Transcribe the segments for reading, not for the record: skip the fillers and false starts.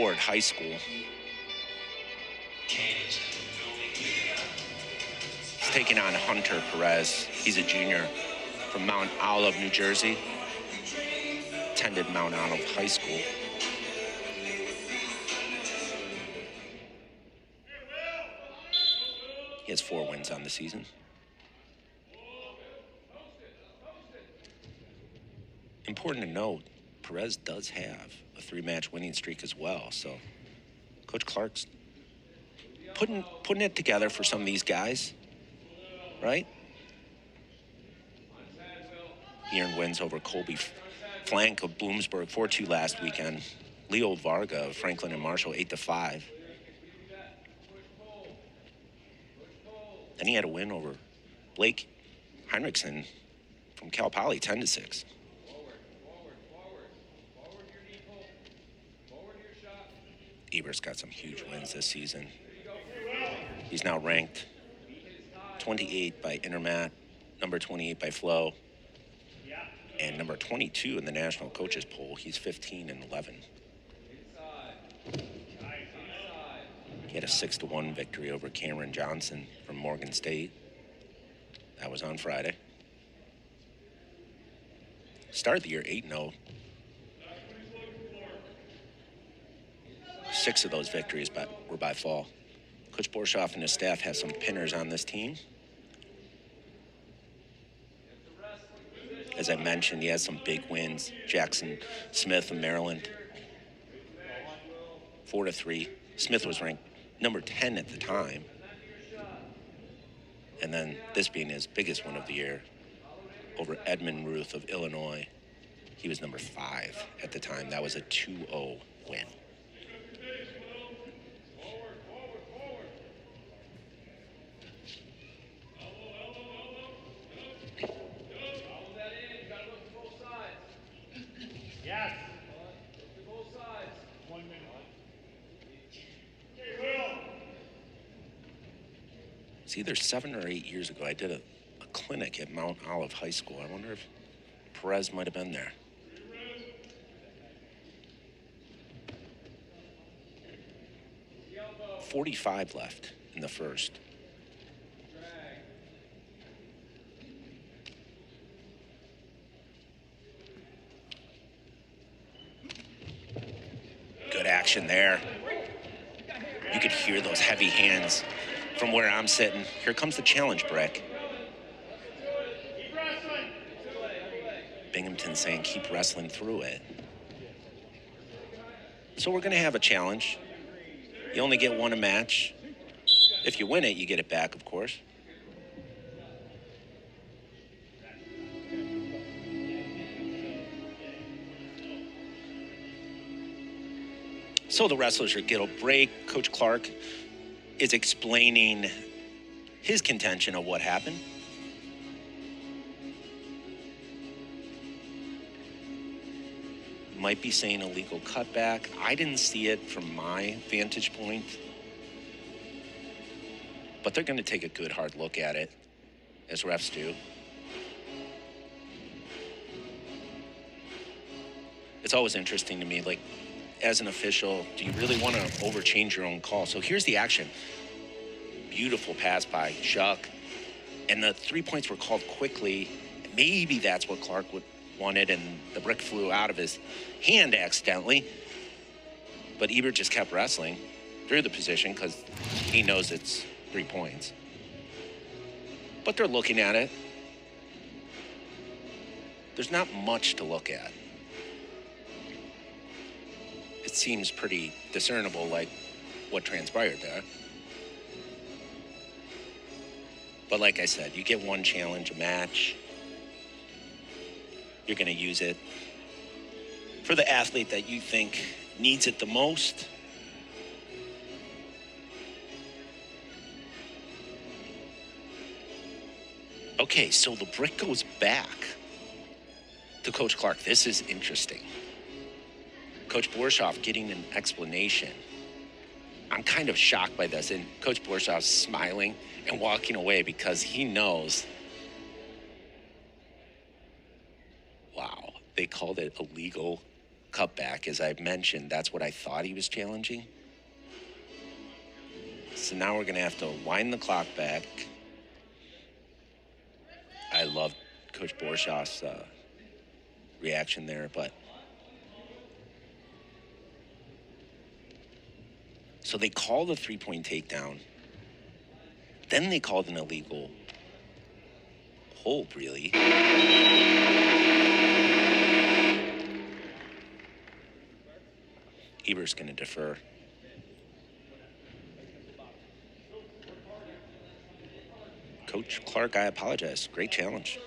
Ward High School. He's taking on Hunter Perez. He's a junior from Mount Olive, New Jersey. Attended Mount Olive High School. He has 4 wins on the season. Important to note, Perez does have a 3-match winning streak as well. So Coach Clark's putting it together for some of these guys, right? He earned wins over Colby Flank of Bloomsburg 4-2 last weekend. Leo Varga of Franklin and Marshall 8-5. Then he had a win over Blake Heinrichsen from Cal Poly 10-6. Ebert's got some huge wins this season. He's now ranked 28 by Intermat, number 28 by Flow, and number 22 in the national coaches poll. He's 15-11. He had a 6-1 victory over Cameron Johnson from Morgan State. That was on Friday. Started the year 8-0. 6 of those victories were by fall. Coach Borshoff and his staff have some pinners on this team. As I mentioned, he has some big wins. Jackson Smith of Maryland, 4-3. Smith was ranked number 10 at the time. And then this being his biggest win of the year over Edmund Ruth of Illinois. He was number 5 at the time. That was a 2-0 win. It's either 7 or 8 years ago, I did a clinic at Mount Olive High School. I wonder if Perez might have been there. .45 left in the first. Good action there. You could hear those heavy hands from where I'm sitting. Here comes the challenge break. Binghamton saying keep wrestling through it. So we're going to have a challenge. You only get one a match. If you win it, you get it back, of course. So the wrestlers are getting a break. Coach Clark is explaining his contention of what happened. Might be saying illegal cutback. I didn't see it from my vantage point. But they're going to take a good hard look at it, as refs do. It's always interesting to me, like, as an official, do you really want to overchange your own call? So here's the action. Beautiful pass by Chuck. And the 3 points were called quickly. Maybe that's what Clark wanted, and the brick flew out of his hand accidentally. But Ebert just kept wrestling through the position because he knows it's 3 points. But they're looking at it. There's not much to look at. It seems pretty discernible, like what transpired there. But like I said, you get one challenge, a match. You're going to use it for the athlete that you think needs it the most. Okay, so the brick goes back to Coach Clark. This is interesting. Coach Borshoff getting an explanation. I'm kind of shocked by this, and Coach Borshoff's smiling and walking away because he knows, wow, they called it illegal cutback. As I've mentioned, that's what I thought he was challenging. So now we're going to have to wind the clock back. I love Coach Borshaw's reaction there, but so they called a three-point takedown. Then they called an illegal hold, really. Ebert's going to defer. Coach Clark, I apologize. Great challenge.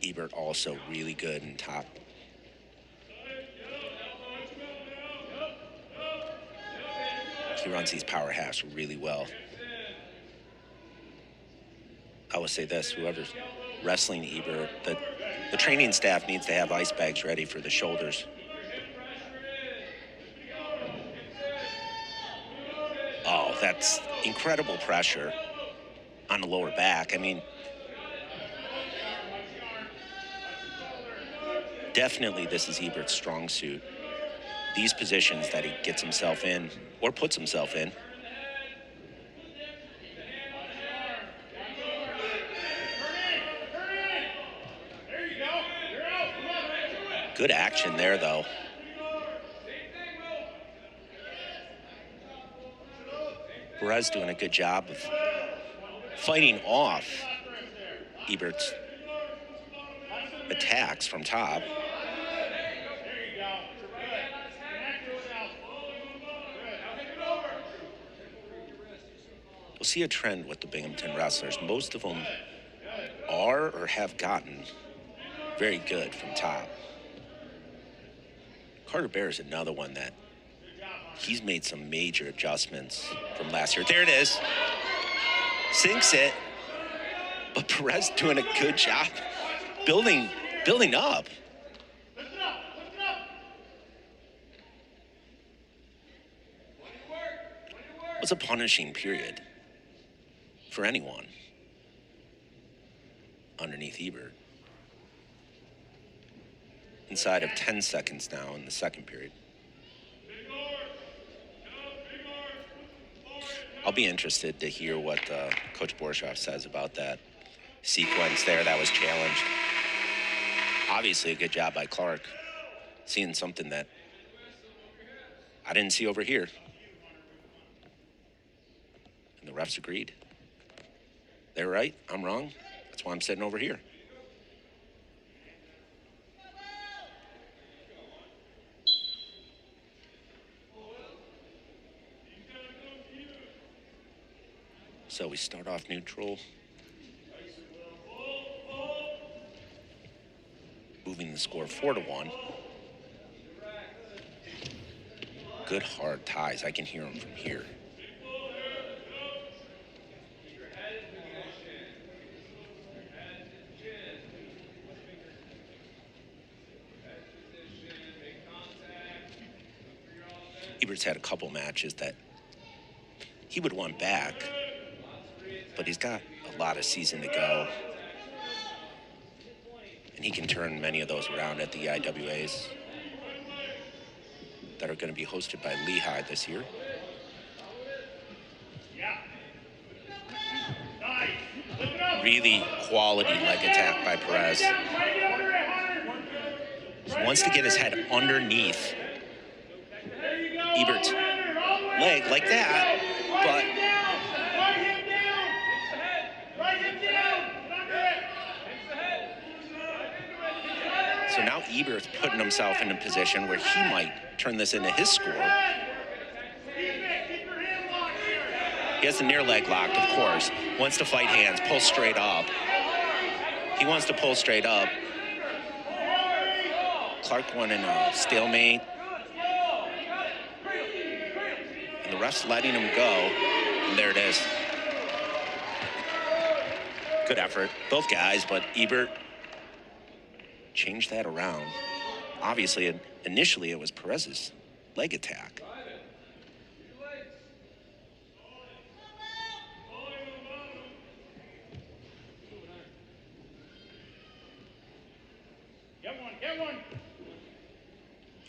Ebert also really good in top. He runs these power halves really well. I will say this, whoever's wrestling Ebert, the training staff needs to have ice bags ready for the shoulders. Oh, that's incredible pressure on the lower back. I mean, definitely this is Ebert's strong suit. These positions that he gets himself in or puts himself in. Good action there, though. Perez doing a good job of fighting off Ebert's attacks from top. We'll see a trend with the Binghamton wrestlers. Most of them are or have gotten very good from top. Carter Bear is another one that he's made some major adjustments from last year. There it is. Sinks it. But Perez doing a good job building up. It was a punishing period for anyone underneath Ebert. Inside of 10 seconds now in the second period. I'll be interested to hear what Coach Borshoff says about that sequence there that was challenged. Obviously a good job by Clark, seeing something that I didn't see over here. And the refs agreed. They're right, I'm wrong. That's why I'm sitting over here. So we start off neutral. Moving the score 4-1. Good hard ties. I can hear them from here. Ebert's had a couple matches that he would want back, but he's got a lot of season to go. And he can turn many of those around at the EIWAs that are going to be hosted by Lehigh this year. Really quality leg attack by Perez. He wants to get his head underneath Ebert's leg like that, but so now Ebert's putting himself in a position where he might turn this into his score. He has the near leg locked, of course. Wants to fight hands, pull straight up. He wants to pull straight up. Clark won in a stalemate. And the ref's letting him go. And there it is. Good effort, both guys, but Ebert changed that around. Obviously, initially it was Perez's leg attack.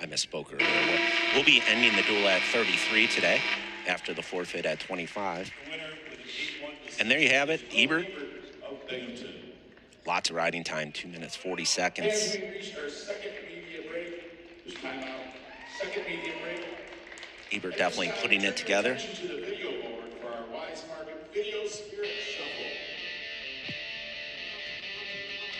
I misspoke earlier. We'll be ending the duel at 33 today after the forfeit at 25. And there you have it, Ebert. Lots of riding time, 2 minutes, 40 seconds. Ebert definitely putting it together.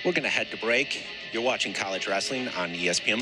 We're going to head to break. You're watching college wrestling on ESPN+.